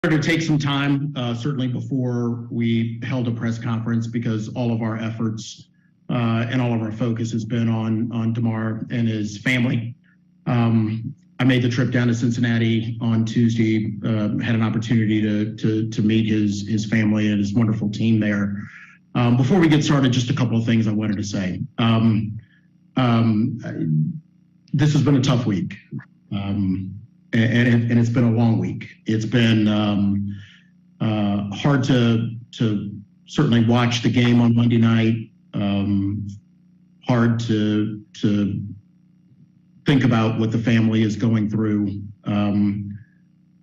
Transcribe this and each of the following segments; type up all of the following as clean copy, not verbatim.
to take some time, certainly before we held a press conference, because all of our efforts and all of our focus has been on Damar and his family. I made the trip down to Cincinnati on Tuesday, had an opportunity to meet his family and his wonderful team there. Before we get started, just a couple of things I wanted to say. This has been a tough week, and it's been a long week. It's been hard to certainly watch the game on Monday night. Hard to think about what the family is going through.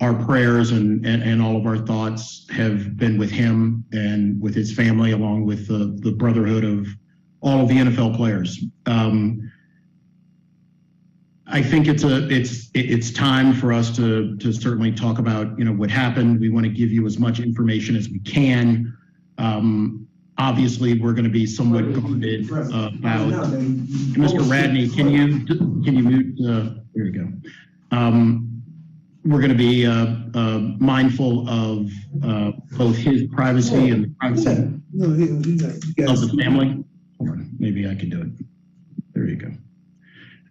Our prayers and all of our thoughts have been with him and with his family, along with the Brotherhood of all of the NFL players. I think it's time for us to certainly talk about what happened. We want to give you as much information as we can. Obviously, we're going to be somewhat guarded about Mr. Radney. Can you mute? There you go. We're going to be mindful of both his privacy and the privacy of the family. Hold on, maybe I can do it. There you go.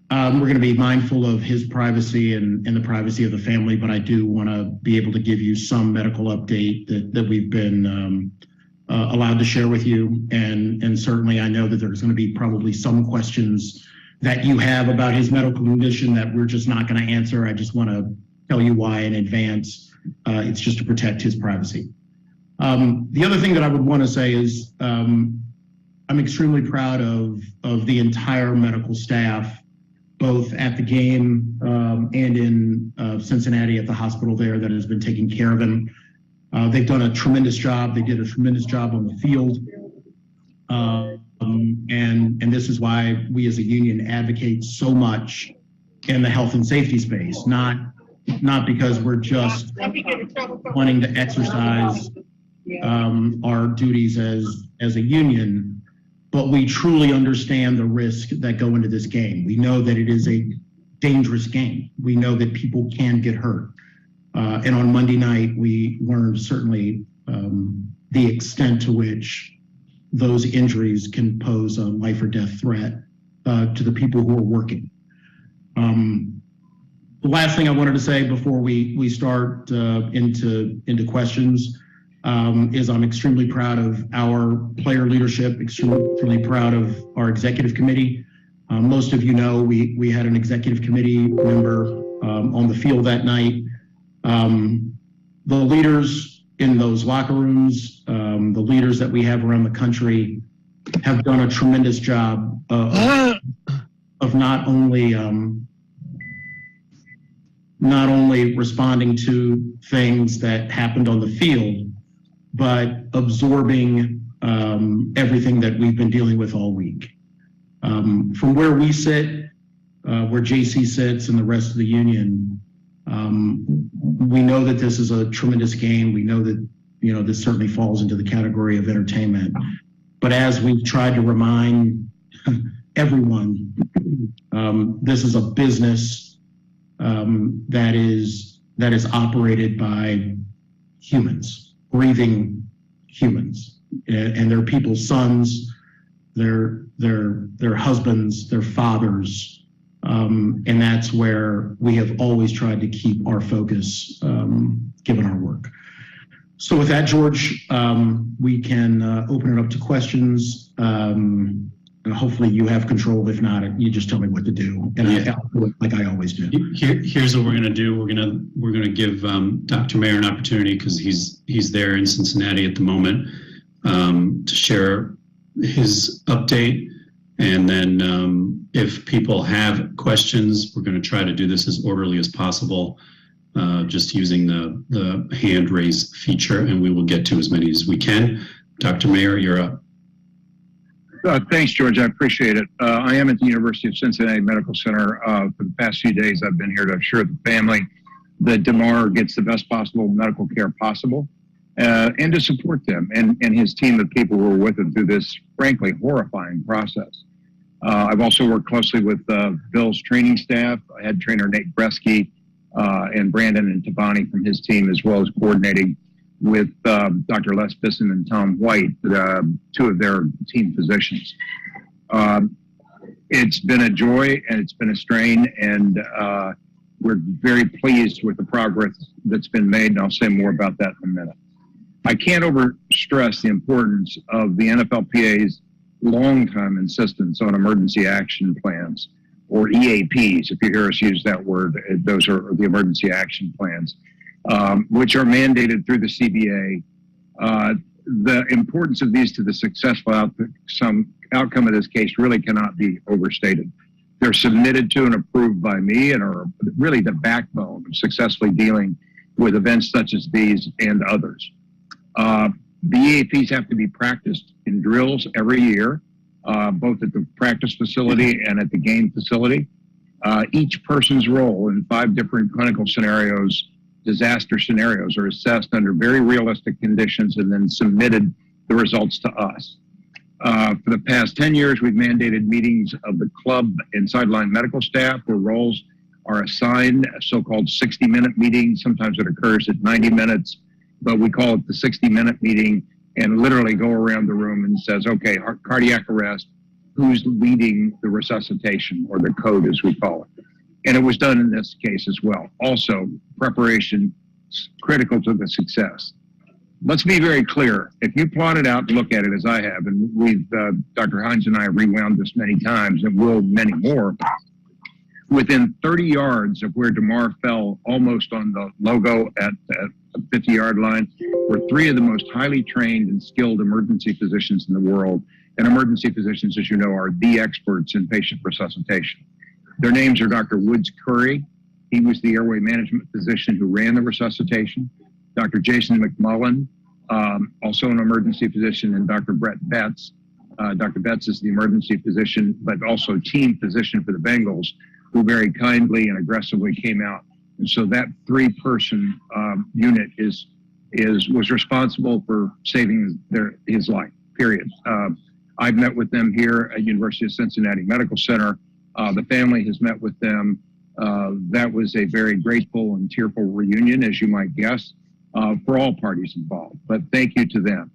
We're going to be mindful of his privacy and the privacy of the family, but I do want to be able to give you some medical update that we've been allowed to share with you. And certainly I know that there's going to be probably some questions that you have about his medical condition that we're just not going to answer. I just want to tell you why in advance. It's just to protect his privacy. The other thing that I would want to say is I'm extremely proud of the entire medical staff, both at the game and in Cincinnati at the hospital there, that has been taking care of him. They've done a tremendous job. They did a tremendous job on the field. And this is why we as a union advocate so much in the health and safety space, not because we're just wanting to exercise our duties as a union, but we truly understand the risk that go into this game. We know that it is a dangerous game. We know that people can get hurt. And on Monday night, we learned certainly the extent to which those injuries can pose a life or death threat to the people who are working. The last thing I wanted to say before we start into questions is I'm extremely proud of our player leadership, extremely proud of our executive committee. Most of you know we had an executive committee member on the field that night. The leaders in those locker rooms, the leaders that we have around the country have done a tremendous job of not only responding to things that happened on the field, but absorbing everything that we've been dealing with all week. From where we sit, where JC sits and the rest of the union, we know that this is a tremendous game. We know that, this certainly falls into the category of entertainment. But as we've tried to remind everyone, this is a business that is operated by humans, breathing humans, and they're people's sons, their husbands, their fathers. And that's where we have always tried to keep our focus, given our work. So with that, George, we can open it up to questions. Hopefully you have control. If not, you just tell me what to do, and I'll do it like I always do. Here's what we're going to do. We're going to give Dr. Mayer an opportunity, because he's there in Cincinnati at the moment, to share his update. And then if people have questions, we're going to try to do this as orderly as possible, just using the hand raise feature, and we will get to as many as we can. Dr. Mayer, you're up. Thanks, George. I appreciate it. I am at the University of Cincinnati Medical Center. For the past few days, I've been here to assure the family that Damar gets the best possible medical care possible, and to support them and his team of people who are with him through this, frankly, horrifying process. I've also worked closely with Bill's training staff, head trainer Nate Bresky, and Brandon and Tabani from his team, as well as coordinating with Dr. Les Bisson and Tom White, two of their team physicians. It's been a joy and it's been a strain, and we're very pleased with the progress that's been made, and I'll say more about that in a minute. I can't overstress the importance of the NFLPA's long-time insistence on emergency action plans, or EAPs, if you hear us use that word. Those are the emergency action plans, which are mandated through the CBA. The importance of these to the successful outcome of this case really cannot be overstated. They're submitted to and approved by me and are really the backbone of successfully dealing with events such as these and others. The EAPs have to be practiced in drills every year, both at the practice facility and at the game facility. Each person's role in 5 different clinical scenarios, disaster scenarios, are assessed under very realistic conditions and then submitted the results to us. For the past 10 years, we've mandated meetings of the club and sideline medical staff where roles are assigned, so-called 60-minute meetings. Sometimes it occurs at 90 minutes, but we call it the 60-minute meeting, and literally go around the room and says, okay, cardiac arrest, who's leading the resuscitation, or the code as we call it. And it was done in this case as well. Also, preparation is critical to the success. Let's be very clear. If you plot it out and look at it as I have, and we've, Dr. Hines and I have rewound this many times and will many more, within 30 yards of where Damar fell, almost on the logo at the 50-yard line, were 3 of the most highly trained and skilled emergency physicians in the world. And emergency physicians, as you know, are the experts in patient resuscitation. Their names are Dr. Woods Curry. He was the airway management physician who ran the resuscitation. Dr. Jason McMullen, also an emergency physician, and Dr. Brett Betts. Dr. Betts is the emergency physician, but also team physician for the Bengals, who very kindly and aggressively came out. And so that 3-person unit was responsible for saving his life, period. I've met with them here at University of Cincinnati Medical Center. The family has met with them. That was a very grateful and tearful reunion, as you might guess, for all parties involved. But thank you to them.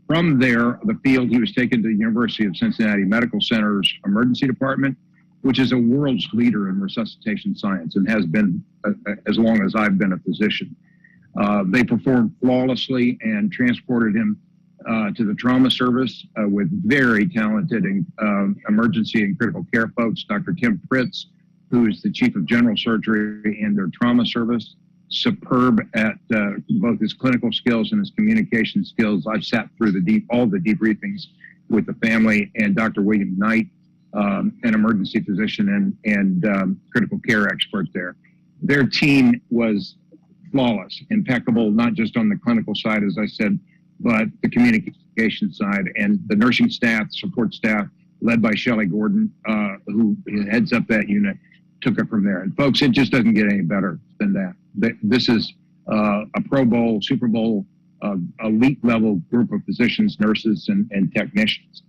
From there, the field, he was taken to the University of Cincinnati Medical Center's emergency department, which is a world's leader in resuscitation science and has been as long as I've been a physician. They performed flawlessly and transported him to the trauma service with very talented emergency and critical care folks. Dr. Tim Pritz, who is the chief of general surgery in their trauma service, superb at both his clinical skills and his communication skills. I've sat through all the debriefings with the family, and Dr. William Knight, an emergency physician and critical care expert there. Their team was flawless, impeccable, not just on the clinical side, as I said, but the communication side, and the nursing staff, support staff, led by Shelley Gordon, who heads up that unit, took it from there. And folks, it just doesn't get any better than that. This is a Pro Bowl, Super Bowl, elite level group of physicians, nurses, and technicians.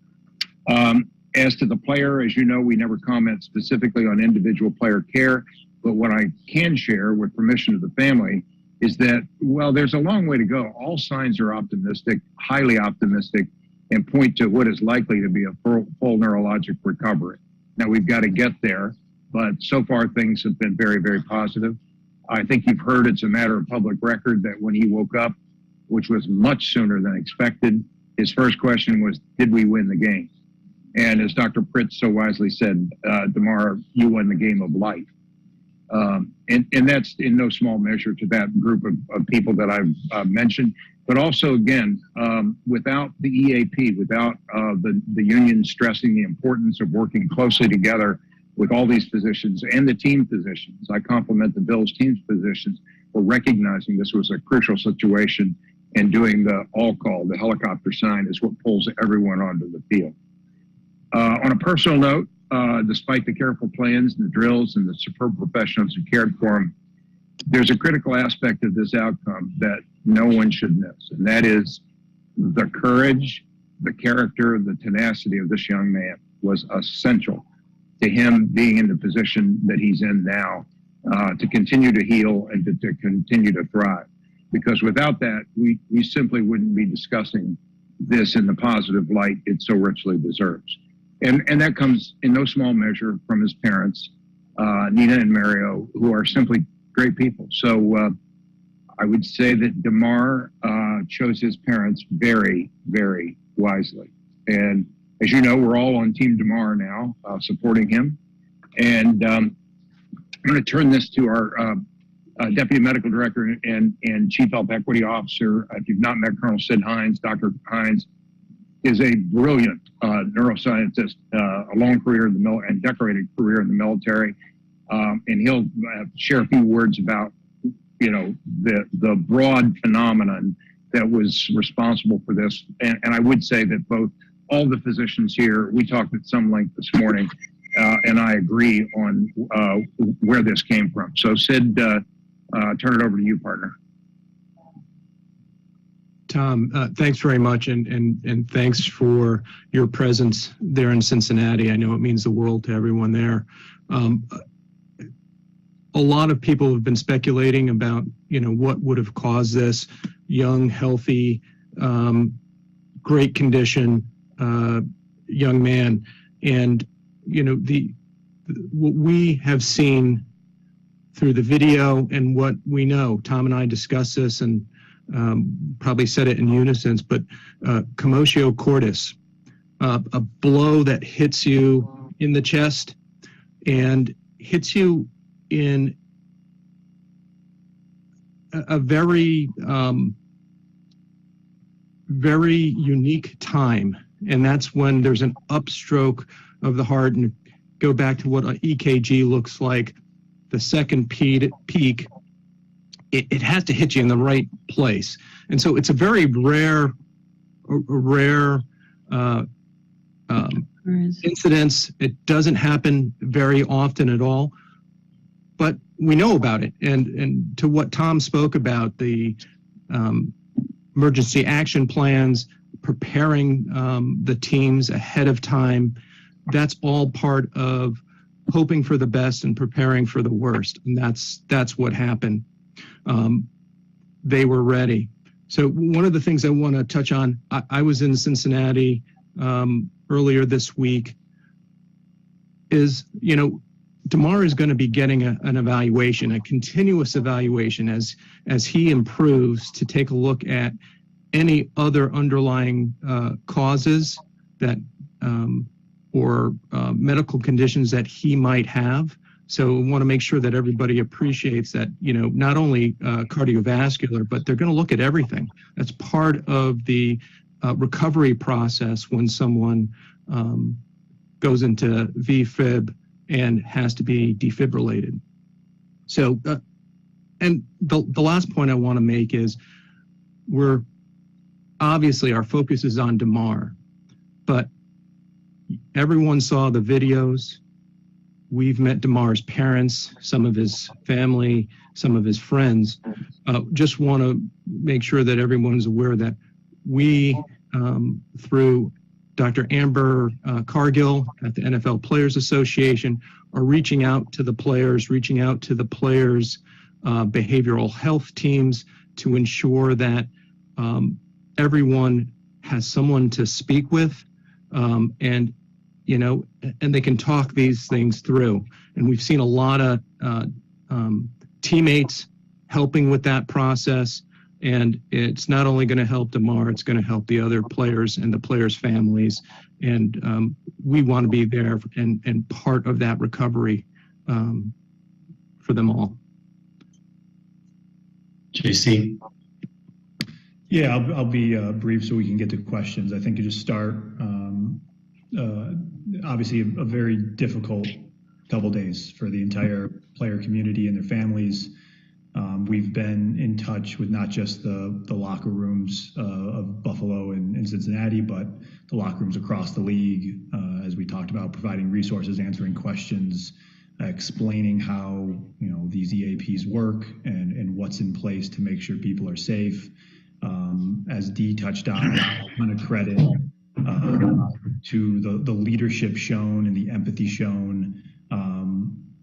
As to the player, as you know, we never comment specifically on individual player care, but what I can share with permission of the family is that, well, there's a long way to go. All signs are optimistic, highly optimistic, and point to what is likely to be a full neurologic recovery. Now, we've got to get there, but so far things have been very, very positive. I think you've heard it's a matter of public record that when he woke up, which was much sooner than expected, his first question was, did we win the game? And as Dr. Pritz so wisely said, Damar, you won the game of life. And that's in no small measure to that group of people that I've mentioned. But also, again, without the EAP, without the union stressing the importance of working closely together with all these physicians and the team physicians, I compliment the Bills team's physicians for recognizing this was a crucial situation, and doing the all call, the helicopter sign, is what pulls everyone onto the field. On a personal note, despite the careful plans and the drills and the superb professionals who cared for him, there's a critical aspect of this outcome that no one should miss, and that is the courage, the character, the tenacity of this young man was essential to him being in the position that he's in now, to continue to heal and to continue to thrive. Because without that, we simply wouldn't be discussing this in the positive light it so richly deserves. And that comes in no small measure from his parents, Nina and Mario, who are simply great people. So I would say that Damar chose his parents very, very wisely. And as you know, we're all on Team Damar now, supporting him. And I'm going to turn this to our Deputy Medical Director and Chief Health Equity Officer. If you've not met Colonel Sid Hines, Dr. Hines is a brilliant neuroscientist, a long career in the and decorated career in the military. And he'll share a few words about, the broad phenomenon that was responsible for this. And I would say that all the physicians here, we talked at some length this morning, and I agree on where this came from. So Sid, turn it over to you, partner. Tom, thanks very much, and thanks for your presence there in Cincinnati. I know it means the world to everyone there. A lot of people have been speculating about, what would have caused this. Young, healthy, great condition, young man, and what we have seen through the video and what we know. Tom and I discussed this and probably said it in unison, but commotio cordis, a blow that hits you in the chest and hits you in a very, very unique time. And that's when there's an upstroke of the heart, and go back to what an EKG looks like, the second peak, it has to hit you in the right place. And so it's a very rare incidence. It doesn't happen very often at all, but we know about it. And to what Tom spoke about, the emergency action plans, preparing the teams ahead of time, that's all part of hoping for the best and preparing for the worst. And that's what happened. They were ready. So one of the things I want to touch on, I was in Cincinnati earlier this week, is, Damar is going to be getting an evaluation, a continuous evaluation as he improves, to take a look at any other underlying causes that or medical conditions that he might have. So we want to make sure that everybody appreciates that, not only cardiovascular, but they're going to look at everything. That's part of the recovery process when someone goes into VFib and has to be defibrillated. So, and the last point I want to make is, obviously our focus is on Damar, but everyone saw the videos. We've met Damar's parents, some of his family, some of his friends. Just want to make sure that everyone's aware that we, through Dr. Amber Cargill at the NFL Players Association, are reaching out to the players, behavioral health teams, to ensure that everyone has someone to speak with, and they can talk these things through. And we've seen a lot of teammates helping with that process. And it's not only going to help Damar, it's going to help the other players and the players' families. And we want to be there and part of that recovery for them all. JC? Yeah, I'll be brief so we can get to questions. I think you just start, obviously a very difficult couple days for the entire player community and their families. We've been in touch with not just the locker rooms of Buffalo and Cincinnati, but the locker rooms across the league, as we talked about, providing resources, answering questions, explaining how these EAPs work and what's in place to make sure people are safe. As Dee touched on, a ton of credit to the leadership shown and the empathy shown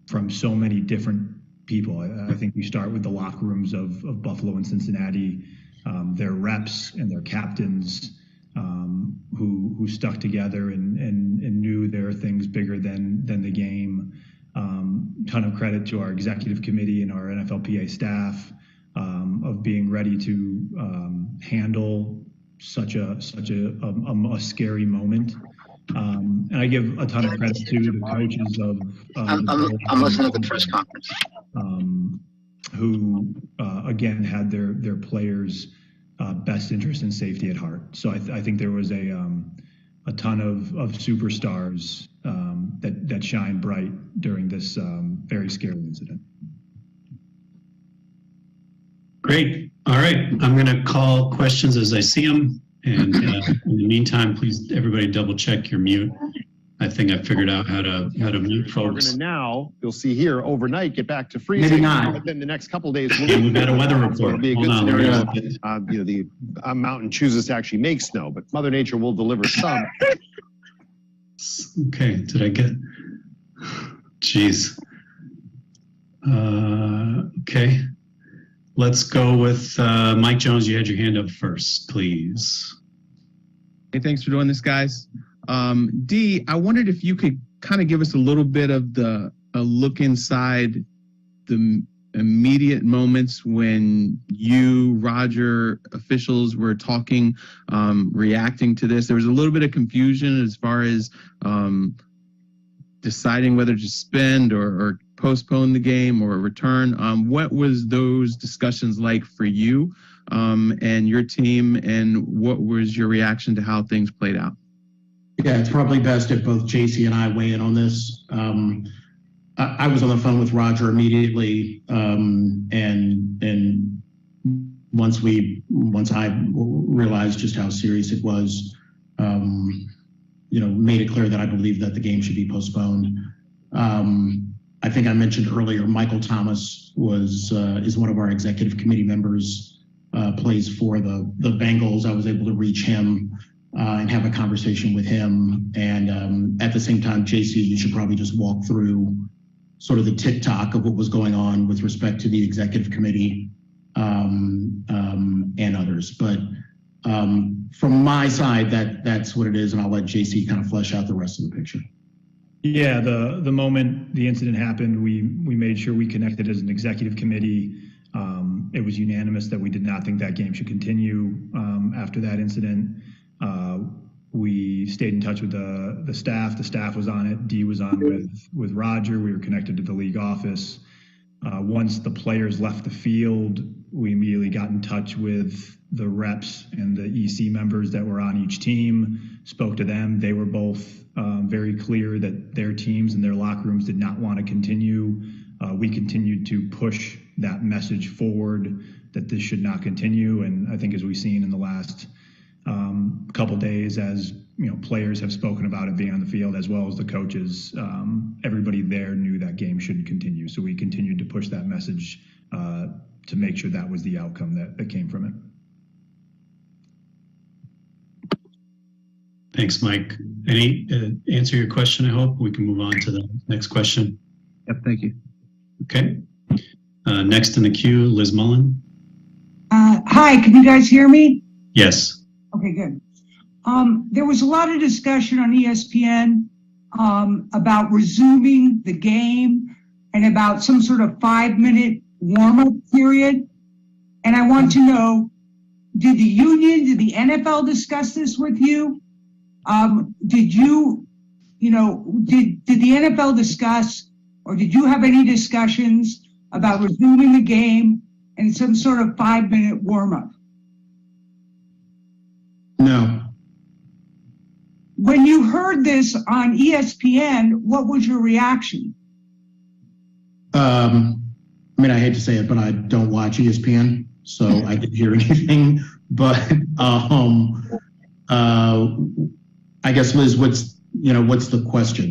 from so many different people. I think we start with the locker rooms of Buffalo and Cincinnati, their reps and their captains who stuck together and knew there are things bigger than the game. Ton of credit to our executive committee and our NFLPA staff of being ready to handle such a scary moment. And I give a ton of credit to the coaches of I'm listening to the press conference. Who again had their players' best interest and safety at heart. So I think there was a ton of superstars that shine bright during this very scary incident. Great. All right. I'm going to call questions as I see them. And in the meantime, please, everybody double check your mute. I think I figured out how to mute folks. We're going to now, you'll see here, overnight, get back to freezing. Maybe not. Within the next couple of days. And we've got a weather report. It'll be a good Hold on, scenario. we're The mountain chooses to actually make snow, but Mother Nature will deliver some. Okay. Did I get? Jeez. Okay. Let's go with Mike Jones. You had your hand up first, please. Hey, thanks for doing this, guys. Dee, I wondered if you could kind of give us a little bit of a look inside the immediate moments when you, Roger, officials were talking, reacting to this. There was a little bit of confusion as far as deciding whether to suspend or postpone the game or return. What was those discussions like for you and your team, and what was your reaction to how things played out? Yeah, it's probably best if both JC and I weigh in on this. I was on the phone with Roger immediately, and once I realized just how serious it was, made it clear that I believe that the game should be postponed. I think I mentioned earlier, Michael Thomas is one of our executive committee members, plays for the Bengals. I was able to reach him and have a conversation with him. And at the same time, JC, you should probably just walk through sort of the tick-tock of what was going on with respect to the executive committee and others. But from my side, that's what it is, and I'll let JC kind of flesh out the rest of the picture. Yeah, the moment the incident happened, we made sure we connected as an executive committee. It was unanimous that we did not think that game should continue after that incident. We stayed in touch with the staff. The staff was on it. Dee was on with Roger. We were connected to the league office. Once the players left the field, we immediately got in touch with the reps and the EC members that were on each team, spoke to them. They were both very clear that their teams and their locker rooms did not want to continue. We continued to push that message forward that this should not continue. And I think as we've seen in the last couple days, as players have spoken about it being on the field, as well as the coaches, everybody there knew that game shouldn't continue. So we continued to push that message to make sure that was the outcome that came from it. Thanks, Mike. Any answer your question? I hope we can move on to the next question. Yep, thank you. Okay. Next in the queue, Liz Mullen. Hi, can you guys hear me? Yes. Okay, good. There was a lot of discussion on ESPN about resuming the game and about some sort of 5-minute warm-up period. And I want to know, did the NFL discuss this with you? Did the NFL discuss, or did you have any discussions about resuming the game and some sort of 5-minute warm-up? No. When you heard this on ESPN, what was your reaction? I hate to say it, but I don't watch ESPN, so I didn't hear anything. But I guess, Liz, what's the question?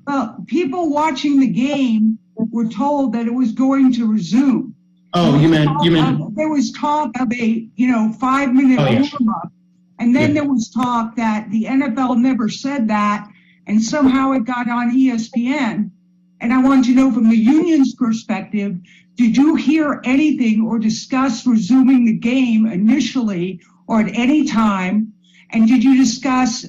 Well, people watching the game were told that it was going to resume. Oh, you meant there was talk of a 5-minute warm-up, and then there was talk that the NFL never said that, and somehow it got on ESPN. And I want to know from the union's perspective, did you hear anything or discuss resuming the game initially or at any time? And did you discuss,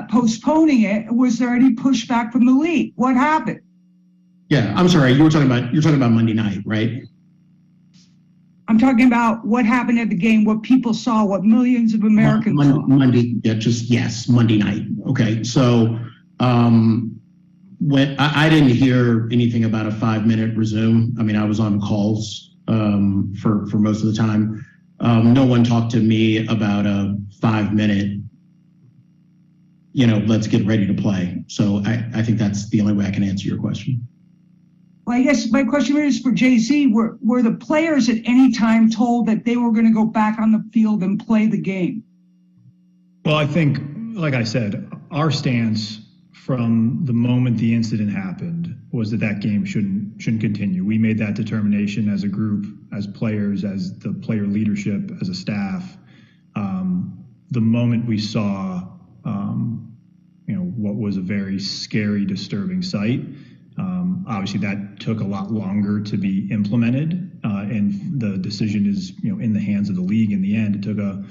postponing it? Was there any pushback from the league? What happened? Yeah, I'm sorry. You're talking about Monday night, right? I'm talking about what happened at the game, what people saw, what millions of Americans saw. Monday, Monday night. Okay, so when I didn't hear anything about a 5-minute resume. I mean, I was on calls for most of the time. No one talked to me about a 5-minute, let's get ready to play. So I think that's the only way I can answer your question. Well, I guess my question is for JC. Were the players at any time told that they were going to go back on the field and play the game? Well, I think, like I said, our stance from the moment the incident happened was that game shouldn't continue. We made that determination as a group, as players, as the player leadership, as a staff. The moment we saw, what was a very scary, disturbing sight, obviously that took a lot longer to be implemented, and the decision is, in the hands of the league. In the end, it took a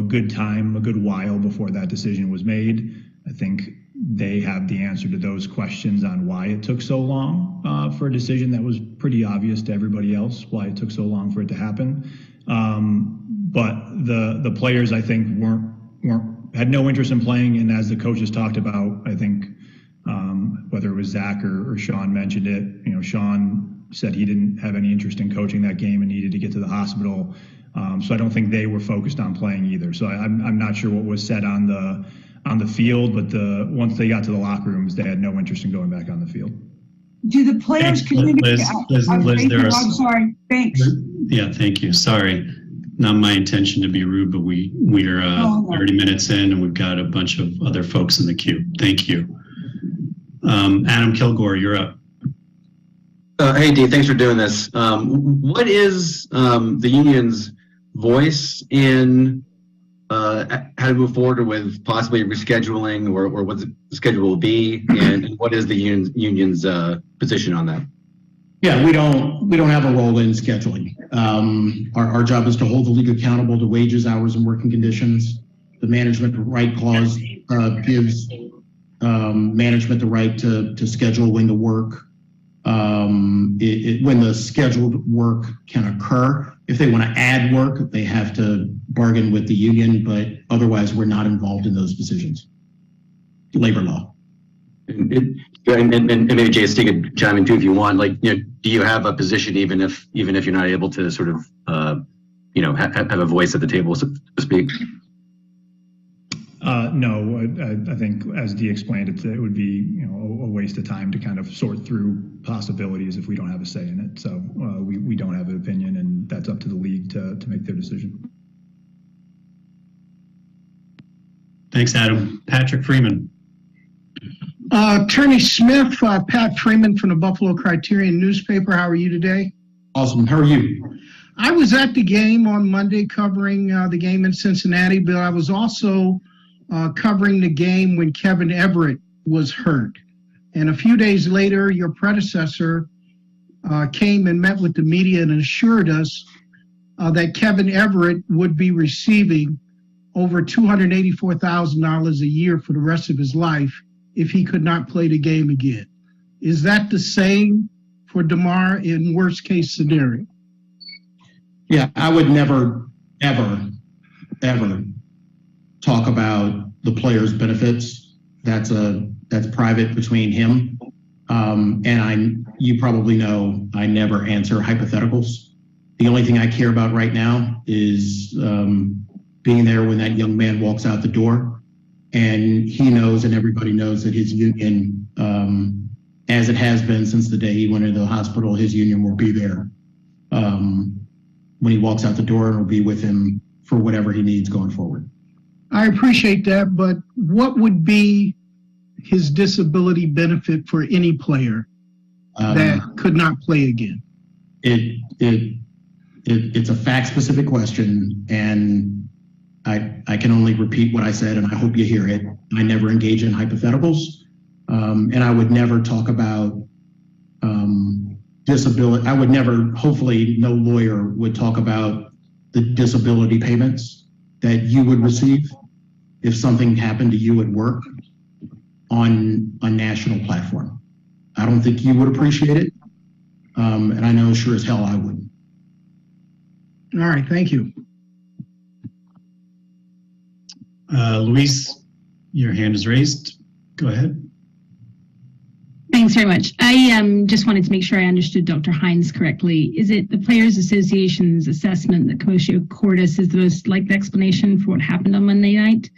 good while before that decision was made. I think they have the answer to those questions on why it took so long for a decision that was pretty obvious to everybody else, why it took so long for it to happen. But the players, I think, had no interest in playing, and as the coaches talked about, I think whether it was Zach or Sean mentioned it, Sean said he didn't have any interest in coaching that game and needed to get to the hospital. So I don't think they were focused on playing either. So I'm not sure what was said on the field, but once they got to the locker rooms, they had no interest in going back on the field. Do the players communicate? Liz, I'm sorry. Thanks. Yeah, thank you. Sorry. Not my intention to be rude, but we're 30 minutes in and we've got a bunch of other folks in the queue. Thank you. Adam Kilgore, you're up. Hey, Dee, thanks for doing this. What is the union's voice in how to move forward with possibly rescheduling or what the schedule will be, and what is the union's position on that? Yeah, we don't have a role in scheduling. Our job is to hold the league accountable to wages, hours, and working conditions. The management right clause gives management the right to schedule when to work, when the scheduled work can occur. If they want to add work, they have to bargain with the union, but otherwise we're not involved in those decisions. Labor law. And maybe JST could chime in too if you want. Do you have a position even if you're not able to sort of have a voice at the table, so to speak? No, I think as Dee explained, it would be a waste of time to kind of sort through possibilities if we don't have a say in it. So we don't have an opinion, and that's up to the league to make their decision. Thanks, Adam. Patrick Freeman. Attorney Smith, Pat Freeman from the Buffalo Criterion newspaper. How are you today? Awesome. How are you? I was at the game on Monday covering the game in Cincinnati, but I was also covering the game when Kevin Everett was hurt. And a few days later, your predecessor came and met with the media and assured us that Kevin Everett would be receiving over $284,000 a year for the rest of his life if he could not play the game again. Is that the same for Damar in worst case scenario? Yeah, I would never, ever talk about the player's benefits. That's private between him. And you probably know I never answer hypotheticals. The only thing I care about right now is being there when that young man walks out the door. And he knows, and everybody knows, that his union, as it has been since the day he went into the hospital, his union will be there when he walks out the door, and will be with him for whatever he needs going forward. I appreciate that, but what would be his disability benefit for any player that could not play again? It's a fact-specific question, and I can only repeat what I said, and I hope you hear it. I never engage in hypotheticals. And I would never talk about disability. I would never, hopefully no lawyer would talk about the disability payments that you would receive if something happened to you at work on a national platform. I don't think you would appreciate it. And I know sure as hell I wouldn't. All right, thank you. Luis, your hand is raised. Go ahead. Thanks very much. I just wanted to make sure I understood Dr. Hines correctly. Is it the Players Association's assessment that commotio cordis is the most likely explanation for what happened on Monday night?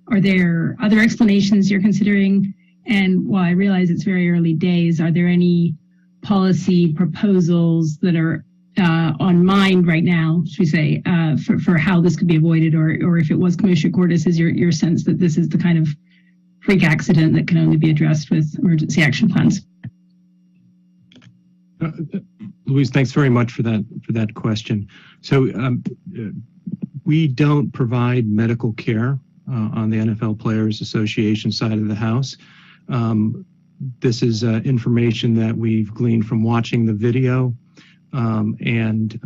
Are there other explanations you're considering? And while I realize it's very early days, are there any policy proposals that are on mind right now, should we say, for how this could be avoided, or if it was commotio cordis, is your sense that this is the kind of freak accident that can only be addressed with emergency action plans? Louise, thanks very much for that question. So we don't provide medical care on the NFL Players Association side of the house. This is information that we've gleaned from watching the video and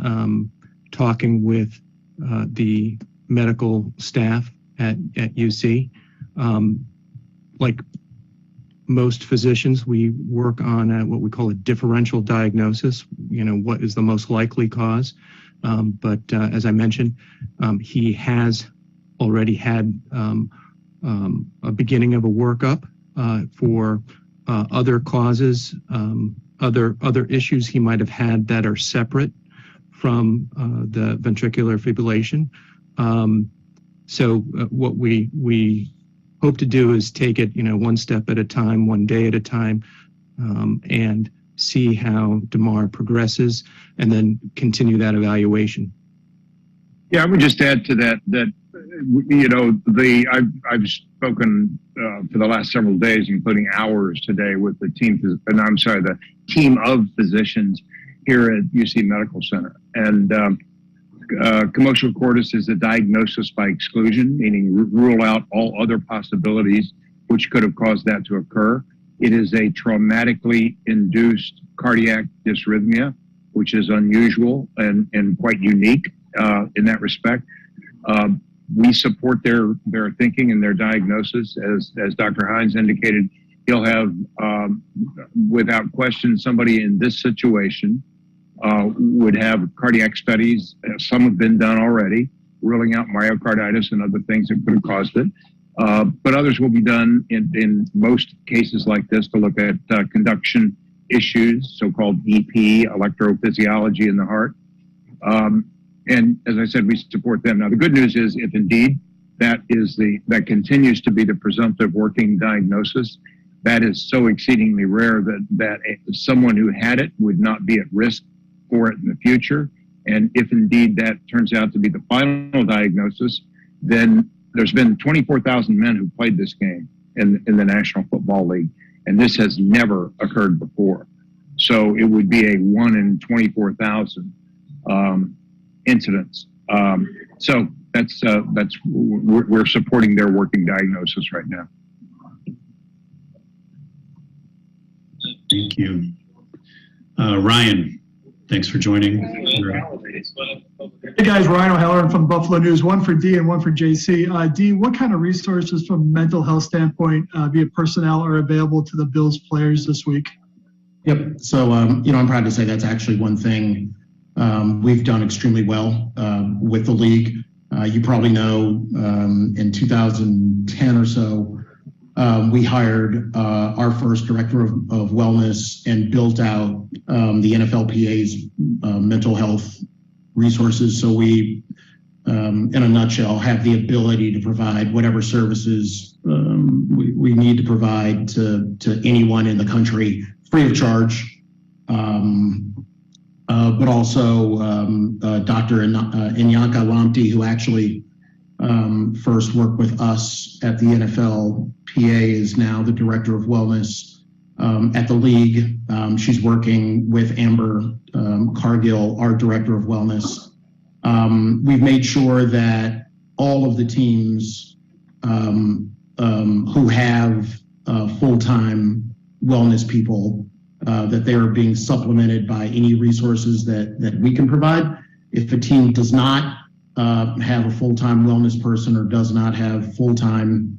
talking with the medical staff at UC. Like most physicians, we work on what we call a differential diagnosis, what is the most likely cause. But as I mentioned, he has already had a beginning of a workup for other causes, other issues he might have had that are separate from the ventricular fibrillation. So what we hope to do is take it, one step at a time, one day at a time, and see how Damar progresses, and then continue that evaluation. Yeah, I would just add to that I've spoken for the last several days, including hours today, with the team of physicians here at UC Medical Center, and commotio cordis is a diagnosis by exclusion, meaning rule out all other possibilities which could have caused that to occur. It is a traumatically induced cardiac dysrhythmia, which is unusual and quite unique in that respect. We support their thinking and their diagnosis. As Dr. Hines indicated, he'll have, without question, somebody in this situation would have cardiac studies. Some have been done already, ruling out myocarditis and other things that could have caused it. But others will be done in most cases like this to look at conduction issues, so-called EP, electrophysiology in the heart. And as I said, we support them. Now, the good news is, if indeed that continues to be the presumptive working diagnosis, that is so exceedingly rare that someone who had it would not be at risk for it in the future. And if indeed that turns out to be the final diagnosis, then there's been 24,000 men who played this game in the National Football League, and this has never occurred before. So it would be a 1 in 24,000 incidents. So we're supporting their working diagnosis right now. Thank you. Ryan, thanks for joining. Hey guys, Ryan O'Halloran from Buffalo News, one for D and one for JC. D, what kind of resources from a mental health standpoint, via personnel, are available to the Bills players this week? Yep. So, I'm proud to say that's actually one thing we've done extremely well with the league. You probably know in 2010 or so, we hired our first director of wellness and built out the NFLPA's mental health resources. So we, in a nutshell, have the ability to provide whatever services we need to provide to anyone in the country free of charge. But also Dr. Inyanka Ramti, who actually first worked with us at the NFLPA, is now the director of wellness at the league. She's working with Amber Cargill, our director of wellness. We've made sure that all of the teams who have full-time wellness people, that they are being supplemented by any resources that we can provide. If a team does not have a full-time wellness person or does not have full-time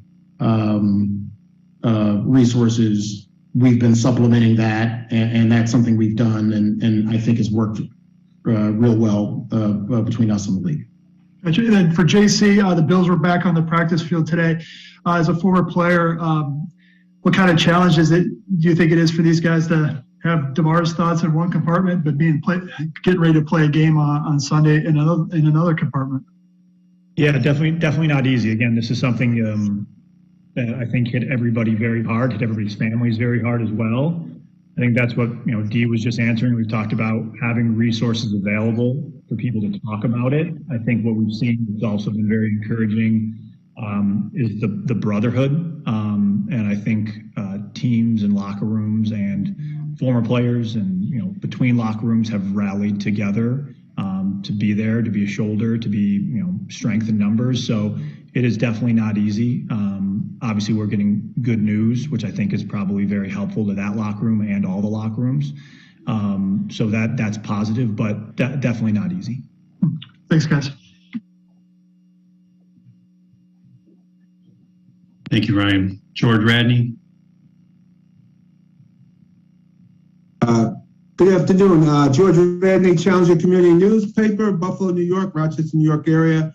resources, we've been supplementing that, and that's something we've done, and I think has worked real well between us and the league. And then for JC, the Bills were back on the practice field today. As a former player, what kind of challenge do you think it is for these guys to have Damar's thoughts in one compartment, but getting ready to play a game on Sunday in another compartment? Yeah, definitely not easy. Again, this is something that I think hit everybody very hard, hit everybody's families very hard as well. I think that's what Dee was just answering. We've talked about having resources available for people to talk about it. I think what we've seen that's also been very encouraging is the brotherhood, and I think teams and locker rooms and former players and between locker rooms have rallied together to be there, to be a shoulder, to be strength in numbers. So it is definitely not easy. Obviously, we're getting good news, which I think is probably very helpful to that locker room and all the locker rooms. So that's positive, but definitely not easy. Thanks, guys. Thank you, Ryan. George Radney. Good afternoon. George Radney, Challenger Community Newspaper, Buffalo, New York, Rochester, New York area.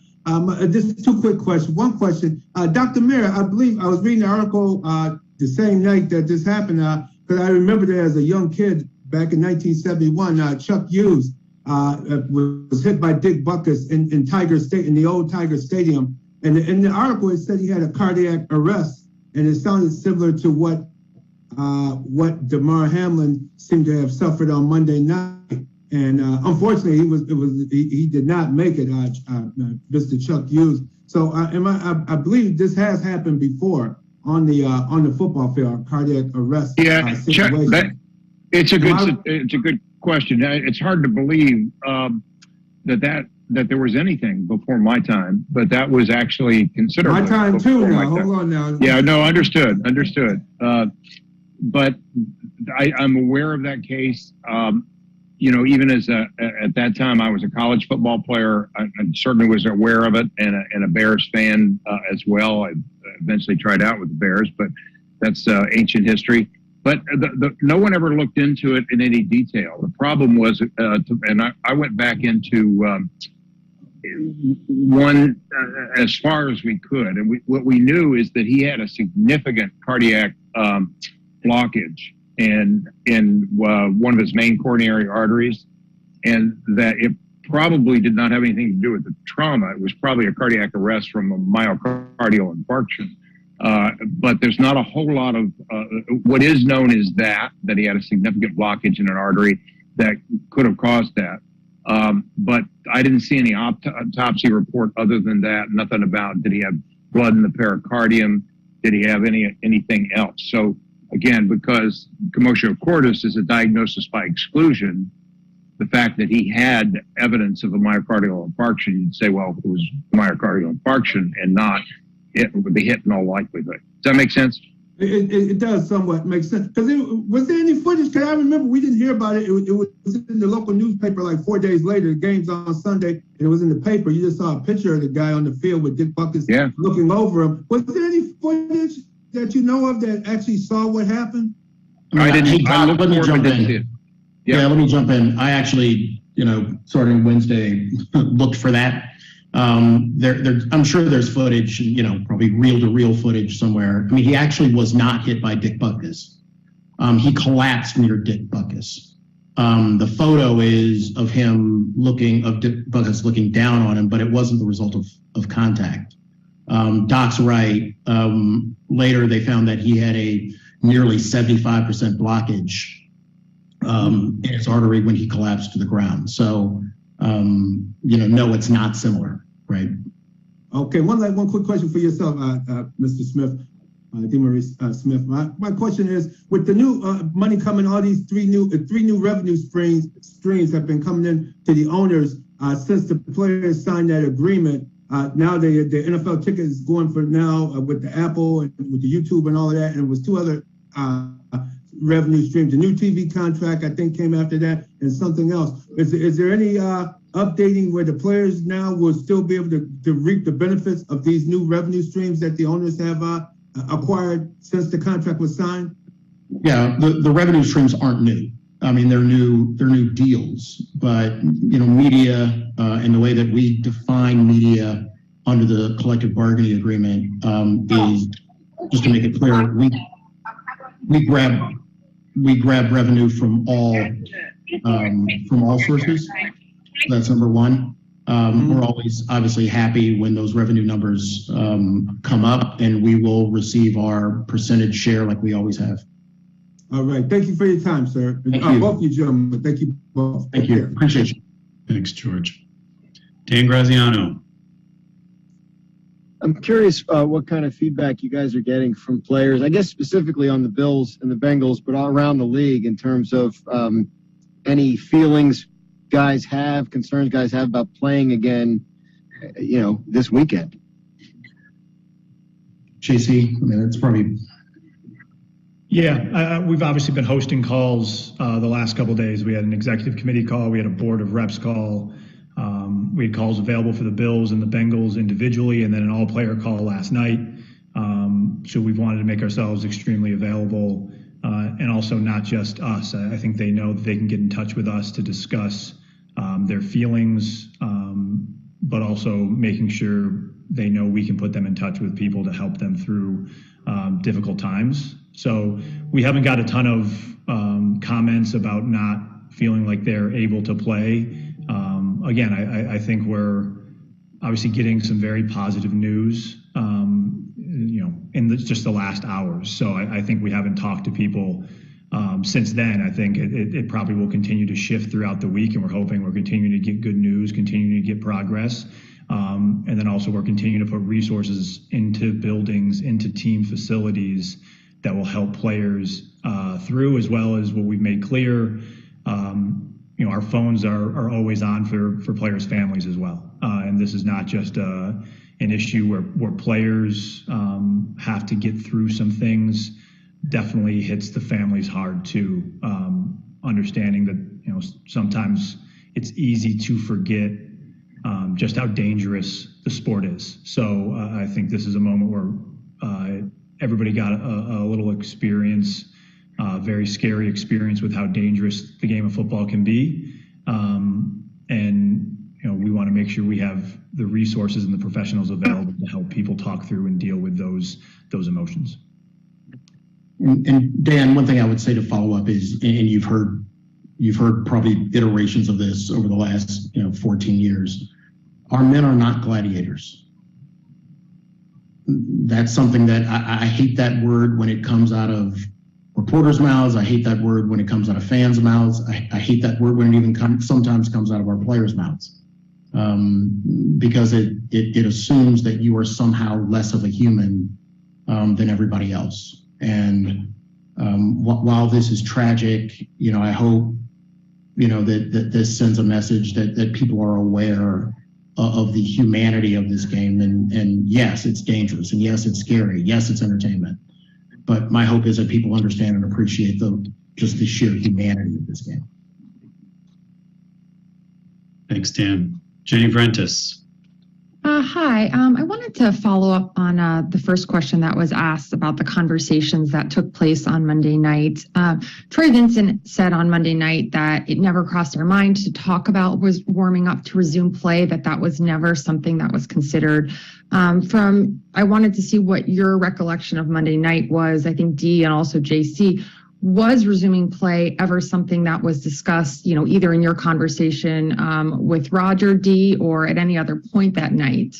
Just two quick questions. One question, Dr. Mayer, I believe I was reading the article the same night that this happened, because I remember that as a young kid back in 1971, Chuck Hughes was hit by Dick Butkus in Tiger State, in the old Tiger Stadium. And in the article, it said he had a cardiac arrest, and it sounded similar to what Damar Hamlin seemed to have suffered on Monday night. And unfortunately, he did not make it, Mr. Chuck Hughes. So I believe this has happened before on the football field, cardiac arrest. Yeah, Chuck, it's a good question. It's hard to believe that there was anything before my time, but that was actually considered my time too. Now, hold on now. Yeah, no, understood. But I'm aware of that case. Even as at that time, I was a college football player. I certainly was aware of it, and a Bears fan as well. I eventually tried out with the Bears, but that's ancient history. But no one ever looked into it in any detail. The problem was, and I went back into one as far as we could, and what we knew is that he had a significant cardiac blockage in one of his main coronary arteries, and that it probably did not have anything to do with the trauma. It was probably a cardiac arrest from a myocardial infarction. But there's not a whole lot of what is known is that he had a significant blockage in an artery that could have caused that. But I didn't see any autopsy report other than that. Nothing about did he have blood in the pericardium? Did he have anything else? So again, because commotio cordis is a diagnosis by exclusion, the fact that he had evidence of a myocardial infarction, you'd say, well, it was myocardial infarction and not it would be hit in all likelihood. Does that make sense? It does somewhat make sense. Because was there any footage? Because I remember we didn't hear about it. It was in the local newspaper like 4 days later. The game's on Sunday, and it was in the paper. You just saw a picture of the guy on the field with Dick Butkus looking over him. Was there any footage that you know of that actually saw what happened? Let me jump in. Yeah, let me jump in. I actually, starting Wednesday, looked for that. I'm sure there's footage, probably reel-to-reel footage somewhere. I mean, he actually was not hit by Dick Butkus. He collapsed near Dick Butkus. The photo is of him of Dick Butkus looking down on him, but it wasn't the result of contact. Doc's right. Later, they found that he had a nearly 75% blockage in his artery when he collapsed to the ground. So, no, it's not similar, right? Okay, one quick question for yourself, Mr. Smith, DeMaurice Smith. My question is, with the new money coming, all these three new revenue streams have been coming in to the owners since the players signed that agreement. now the NFL ticket is going for now with the Apple and with the YouTube and all of that, and it was two other revenue streams. The new TV contract, I think, came after that, and something else. Is there any updating where the players now will still be able to reap the benefits of these new revenue streams that the owners have acquired since the contract was signed? Yeah, the revenue streams aren't new. I mean, they're new deals, but media and the way that we define media under the collective bargaining agreement is, just to make it clear, we grab revenue from all sources. That's number one. We're always obviously happy when those revenue numbers come up, and we will receive our percentage share like we always have. All right. Thank you for your time, sir. Thank you. Both of you gentlemen. Thank you both. Thank you. Appreciate you. Thanks, George. Dan Graziano. I'm curious what kind of feedback you guys are getting from players, I guess specifically on the Bills and the Bengals, but all around the league in terms of any feelings guys have, concerns guys have about playing again, this weekend. JC, I mean, it's probably... Yeah, we've obviously been hosting calls the last couple of days. We had an executive committee call. We had a board of reps call. We had calls available for the Bills and the Bengals individually, and then an all-player call last night. So we've wanted to make ourselves extremely available, and also not just us. I think they know that they can get in touch with us to discuss their feelings, but also making sure they know we can put them in touch with people to help them through difficult times. So we haven't got a ton of comments about not feeling like they're able to play. Again, I think we're obviously getting some very positive news, in just the last hours. So I think we haven't talked to people since then. I think it probably will continue to shift throughout the week, and we're hoping we're continuing to get good news, continuing to get progress. And then also we're continuing to put resources into buildings, into team facilities that will help players through, as well as what we've made clear. Our phones are always on for players' families as well. And this is not just an issue where players have to get through some things. Definitely hits the families hard too. Understanding that, sometimes it's easy to forget just how dangerous the sport is. So I think this is a moment where everybody got a little experience, very scary experience with how dangerous the game of football can be. And we want to make sure we have the resources and the professionals available to help people talk through and deal with those emotions. And Dan, one thing I would say to follow up is, and you've heard probably iterations of this over the last 14 years. Our men are not gladiators. That's something that I hate that word when it comes out of reporters' mouths. I hate that word when it comes out of fans' mouths. I hate that word when it even sometimes comes out of our players' mouths, because it assumes that you are somehow less of a human than everybody else. And while this is tragic, I hope that this sends a message that people are aware of the humanity of this game. And yes, it's dangerous, and yes, it's scary. Yes, it's entertainment. But my hope is that people understand and appreciate just the sheer humanity of this game. Thanks, Dan. Jenny Vrentis. Hi. I wanted to follow up on the first question that was asked about the conversations that took place on Monday night. Troy Vincent said on Monday night that it never crossed their mind to talk about was warming up to resume play, that was never something that was considered. I wanted to see what your recollection of Monday night was. I think Dee and also JC, was resuming play ever something that was discussed, either in your conversation with Roger, Dee, or at any other point that night?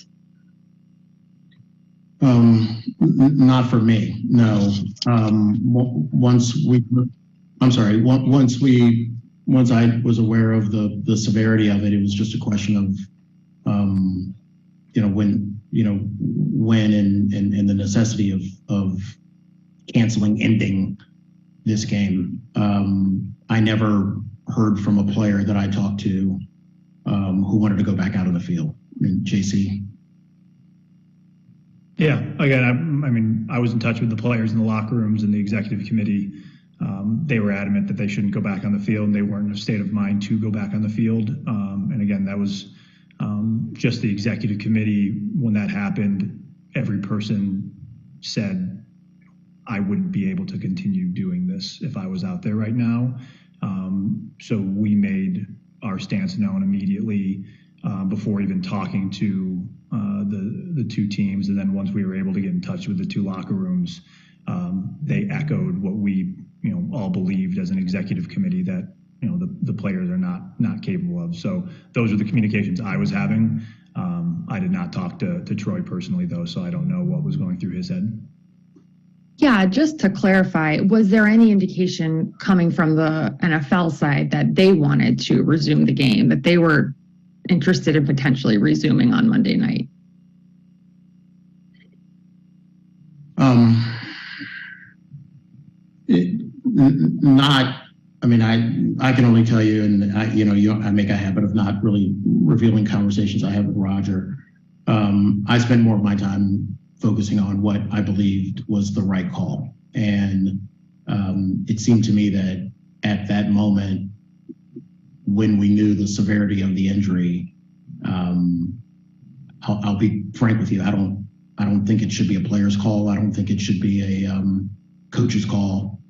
Not for me, no. Once I was aware of the severity of it, it was just a question of, when and the necessity of ending this game. I never heard from a player that I talked to who wanted to go back out on the field. JC? Yeah, again, I mean, I was in touch with the players in the locker rooms and the executive committee. They were adamant that they shouldn't go back on the field, and they weren't in a state of mind to go back on the field. And again, that was just the executive committee. When that happened, every person said, I wouldn't be able to continue doing this if I was out there right now. So we made our stance known immediately before even talking to the two teams. And then once we were able to get in touch with the two locker rooms, they echoed what we all believed as an executive committee, that the players are not capable of. So those are the communications I was having. I did not talk to Troy personally, though, so I don't know what was going through his head. Yeah, just to clarify, was there any indication coming from the NFL side that they wanted to resume the game, that they were interested in potentially resuming on Monday night? I can only tell you, and I make a habit of not really revealing conversations I have with Roger. I spend more of my time focusing on what I believed was the right call. And it seemed to me that at that moment, when we knew the severity of the injury, I'll be frank with you, I don't think it should be a player's call. I don't think it should be a coach's call.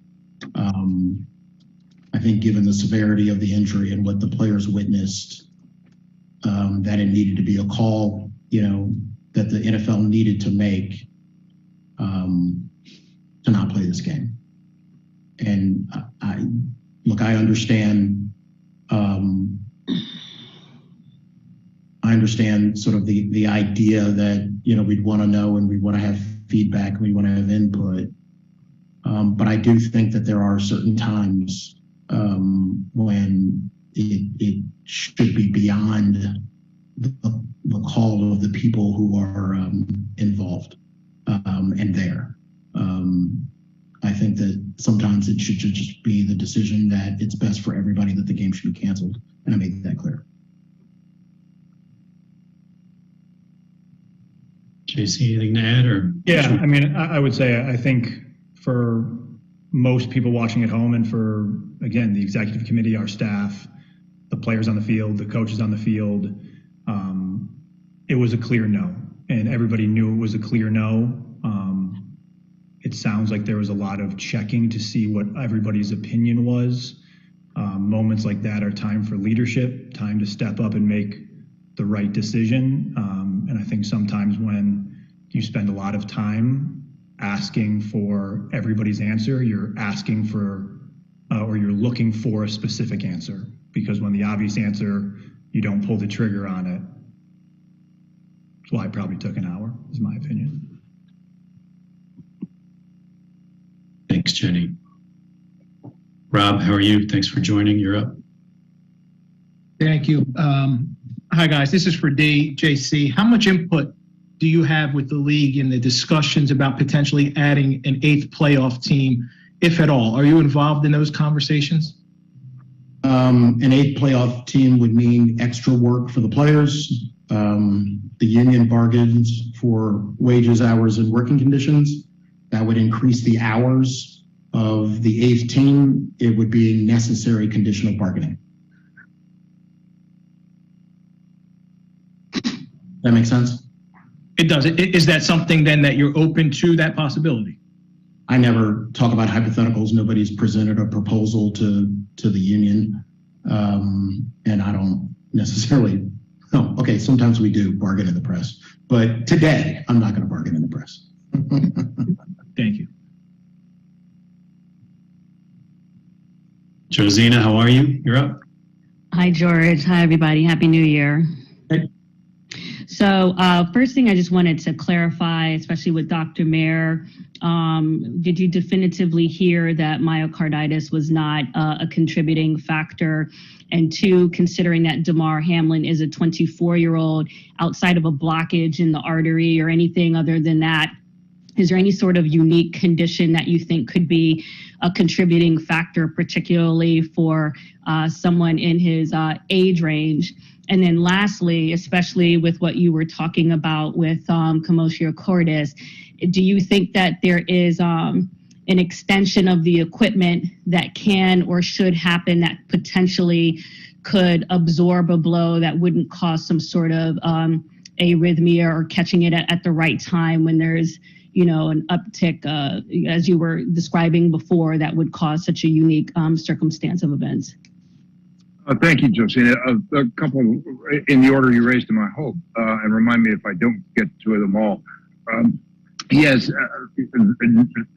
I think given the severity of the injury and what the players witnessed, that it needed to be a call, that the NFL needed to make to not play this game. And I understand. I understand sort of the idea that we'd want to know and we want to have feedback and we want to have input. But I do think that there are certain times when it should be beyond the call of the people who are involved and there. I think that sometimes it should just be the decision that it's best for everybody that the game should be canceled, and I make that clear. JC, anything to add? Or yeah, I mean, I would say I think for most people watching at home, and for, again, the executive committee, our staff, the players on the field, the coaches on the field, it was a clear no, and everybody knew it was a clear no. It sounds like there was a lot of checking to see what everybody's opinion was. Moments like that are time for leadership, time to step up and make the right decision. And I think sometimes when you spend a lot of time asking for everybody's answer, you're asking for, or you're looking for a specific answer, because when the obvious answer, you don't pull the trigger on it. That's why it probably took an hour, is my opinion. Thanks, Jenny. Rob, how are you? Thanks for joining. You're up. Thank you. Hi, guys. This is for JC. How much input do you have with the league in the discussions about potentially adding an 8th playoff team, if at all? Are you involved in those conversations? An 8th playoff team would mean extra work for the players. The union bargains for wages, hours, and working conditions. That would increase the hours of the 8th team. It would be necessary conditional bargaining. That makes sense? It does. Is that something then that you're open to, that possibility? I never talk about hypotheticals. Nobody's presented a proposal to the union. And I don't necessarily, okay, sometimes we do bargain in the press. But today, I'm not going to bargain in the press. Thank you. Josina, how are you? You're up. Hi, George. Hi, everybody. Happy New Year. Hey. So first thing I just wanted to clarify, especially with Dr. Mayer, did you definitively hear that myocarditis was not a contributing factor? And 2, considering that Damar Hamlin is a 24-year-old, outside of a blockage in the artery or anything other than that, Is there any sort of unique condition that you think could be a contributing factor, particularly for someone in his age range? And then lastly, especially with what you were talking about with commotio cordis, do you think that there is an extension of the equipment that can or should happen that potentially could absorb a blow that wouldn't cause some sort of arrhythmia, or catching it at the right time when there's, you know, an uptick, as you were describing before, that would cause such a unique circumstance of events? Thank you, Josina. A couple in the order you raised them, I hope, and remind me if I don't get to them all. He has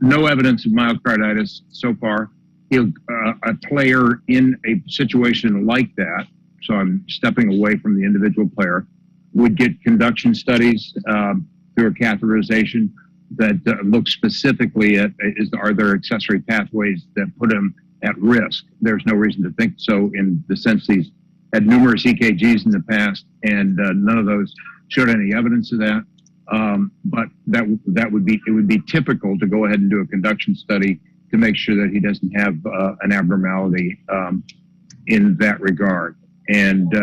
no evidence of myocarditis so far. A player in a situation like that, so I'm stepping away from the individual player, would get conduction studies through a catheterization that look specifically at are there accessory pathways that put him at risk. There's no reason to think so, in the sense he's had numerous EKGs in the past, and none of those showed any evidence of that. But it would be typical to go ahead and do a conduction study to make sure that he doesn't have an abnormality in that regard. And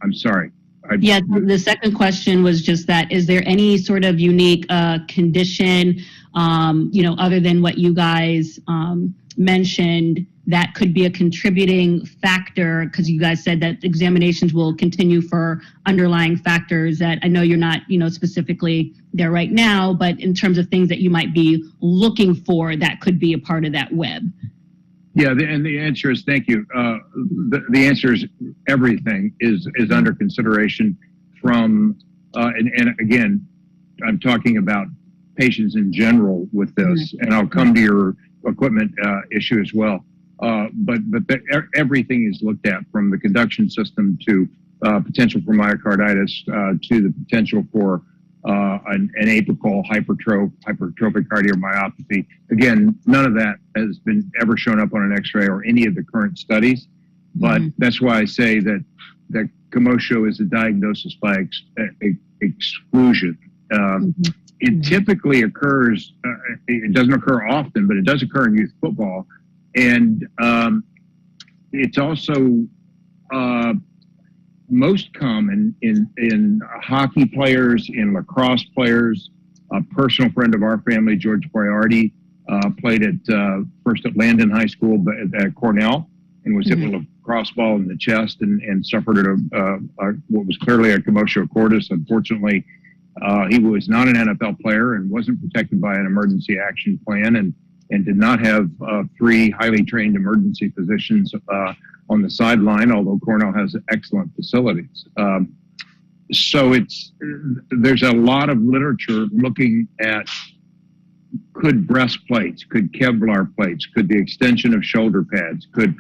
I'm sorry. Yeah, the second question was just that, is there any sort of unique condition, you know, other than what you guys mentioned, that could be a contributing factor? Because you guys said that examinations will continue for underlying factors that I know you're not, you know, specifically there right now, but in terms of things that you might be looking for that could be a part of that web. Yeah, and the answer is thank you. The answer is everything is under consideration from, and again, I'm talking about patients in general with this, and I'll come to your equipment issue as well. But everything is looked at, from the conduction system to potential for myocarditis to the potential for an apical hypertrophic cardiomyopathy. Again, none of that has been ever shown up on an X-ray or any of the current studies, but that's why I say that commotio is a diagnosis by exclusion. It typically occurs, it doesn't occur often, but it does occur in youth football. And it's also most common in hockey players, in lacrosse players. A personal friend of our family, George Boyardi, played first at Landon High School, but at Cornell, and was hit with a lacrosse ball in the chest and suffered what was clearly a commotio cordis. Unfortunately, he was not an NFL player and wasn't protected by an emergency action plan, and did not have 3 highly trained emergency physicians on the sideline, although Cornell has excellent facilities. So there's a lot of literature looking at, could breastplates, could Kevlar plates, could the extension of shoulder pads, could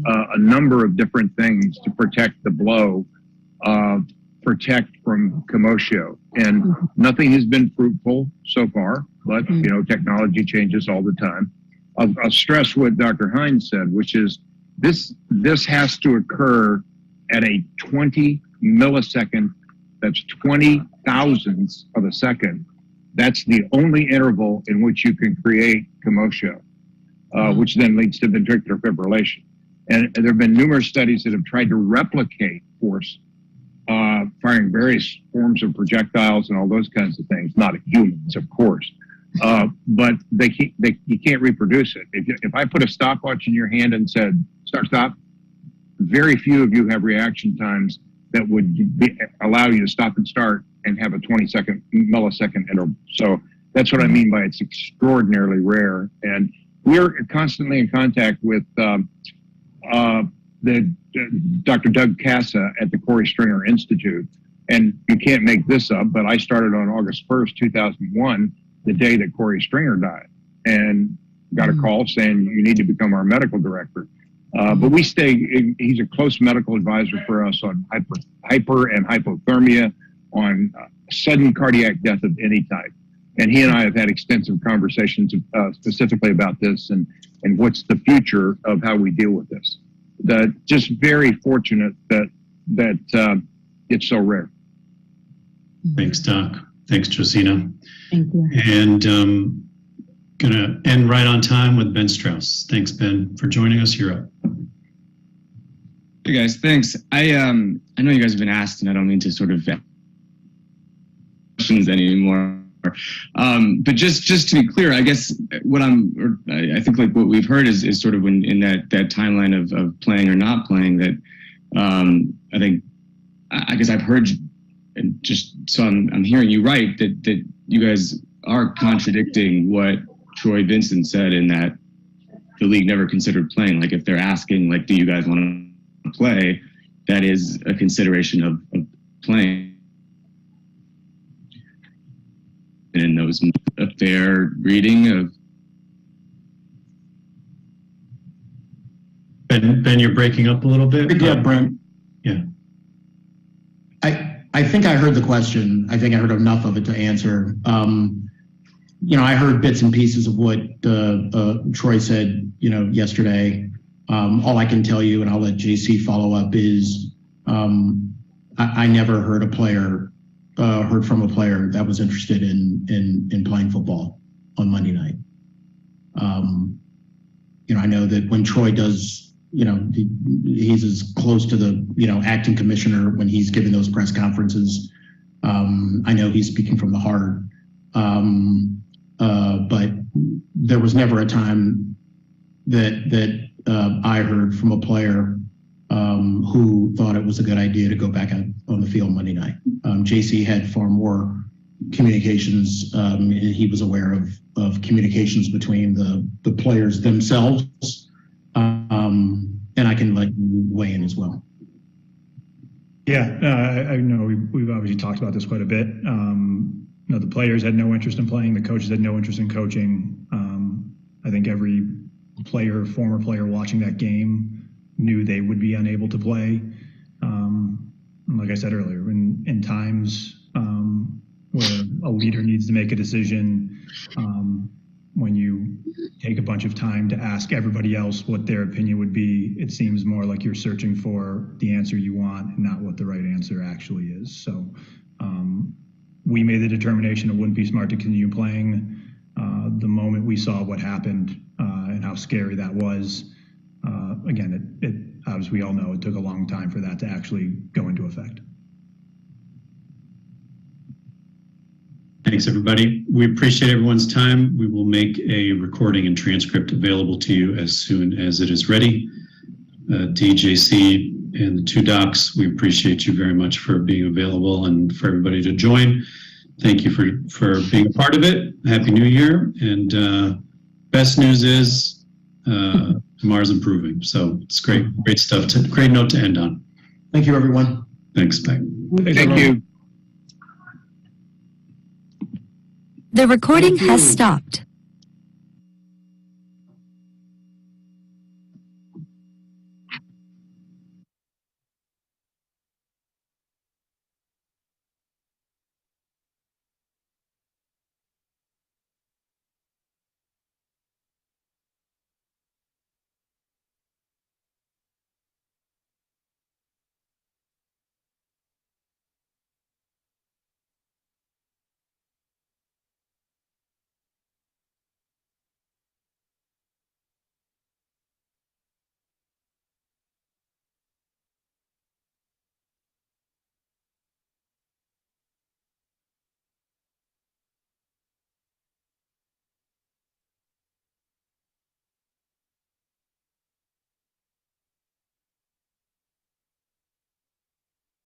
a number of different things to protect the blow, protect from commotio. And nothing has been fruitful so far, but you know, technology changes all the time. I'll stress what Dr. Hines said, which is this has to occur at a 20 millisecond, that's 20 thousandths of a second. That's the only interval in which you can create commotio, which then leads to ventricular fibrillation. And there have been numerous studies that have tried to replicate force, firing various forms of projectiles and all those kinds of things, not humans, of course. But you can't reproduce it. If I put a stopwatch in your hand and said, stop, very few of you have reaction times that would allow you to stop and start and have a millisecond interval. So that's what I mean by it's extraordinarily rare. And we're constantly in contact with Dr. Doug Casa at the Corey Stringer Institute. And you can't make this up, but I started on August 1st, 2001, the day that Corey Stringer died, and got a call saying, you need to become our medical director. But he's a close medical advisor for us on hyper and hypothermia, on sudden cardiac death of any type. And he and I have had extensive conversations specifically about this and what's the future of how we deal with this. Just very fortunate that it's so rare. Thanks, Doc. Thanks, Josina. Thank you. And gonna end right on time with Ben Strauss. Thanks, Ben, for joining us. You're up. Hey guys, thanks. I know you guys have been asked, and I don't mean to sort of questions anymore. But just to be clear, I guess I think like what we've heard is sort of when in that timeline of playing or not playing that I guess I've heard, and just so I'm hearing you right, that you guys are contradicting what Troy Vincent said in that the league never considered playing. Like if they're asking, like, do you guys want to play? That is a consideration of playing. And in those, a fair reading of. Ben, you're breaking up a little bit. Yeah, Brent. Yeah. I think I heard the question. I think I heard enough of it to answer. I heard bits and pieces of what Troy said, yesterday. All I can tell you, and I'll let JC follow up, is I never heard from a player that was interested in playing football on Monday night. I know that when Troy does, he's as close to the, acting commissioner when he's giving those press conferences. I know he's speaking from the heart. But there was never a time that I heard from a player who thought it was a good idea to go back out on the field Monday night. JC had far more communications, and he was aware of communications between the players themselves. And I can let you weigh in as well. Yeah, I know we've obviously talked about this quite a bit. The players had no interest in playing. The coaches had no interest in coaching. I think every former player watching that game knew they would be unable to play. Like I said earlier, in times where a leader needs to make a decision, when you take a bunch of time to ask everybody else what their opinion would be, it seems more like you're searching for the answer you want and not what the right answer actually is. So we made the determination it wouldn't be smart to continue playing. The moment we saw what happened and how scary that was, again, it as we all know, it took a long time for that to actually go into effect. Thanks, everybody. We appreciate everyone's time. We will make a recording and transcript available to you as soon as it is ready. DJC and the two docs, we appreciate you very much for being available and for everybody to join. Thank you for being a part of it. Happy New Year. And best news is Damar's improving. So it's great stuff. Great note to end on. Thank you, everyone. Thanks, bye. Thank you. The recording has stopped.